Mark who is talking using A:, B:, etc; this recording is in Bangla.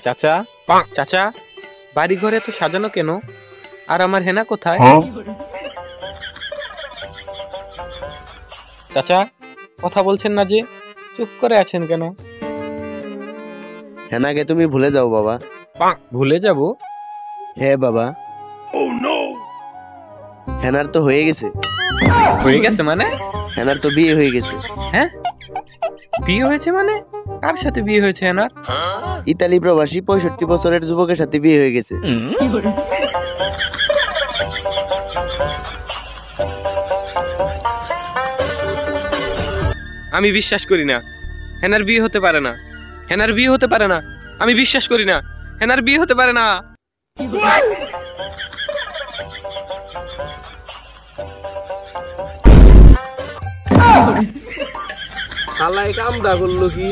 A: চাচা চাচা, বাড়ি ঘরে তো সাজানো কেন? আর আমার হেনা কোথায়? চাচা, কথা বলছেন না যে, চুপ করে আছেন কেন?
B: হেনাকে তুমি ভুলে যাও বাবা।
A: ভুলে যাব?
B: হ্যাঁ বাবা। হেনার তো হয়ে গেছে।
A: হয়ে গেছে মানে?
B: হেনার তো বিয়ে হয়ে গেছে।
A: হ্যাঁ, বিয়ে হয়েছে মানে? কার সাথে বিয়ে হয়েছে হেনার?
B: ইতালি প্রবাসী 65 বছরের যুবকের সাথে বিয়ে হয়ে গেছে।
A: আমি বিশ্বাস করি না, হেনার বিয়ে হতে পারে না। হেনার বিয়ে হতে পারে না, আমি বিশ্বাস করি না। হেনার বিয়ে হতে পারে না।
C: শালা এই কামটা করলো কি?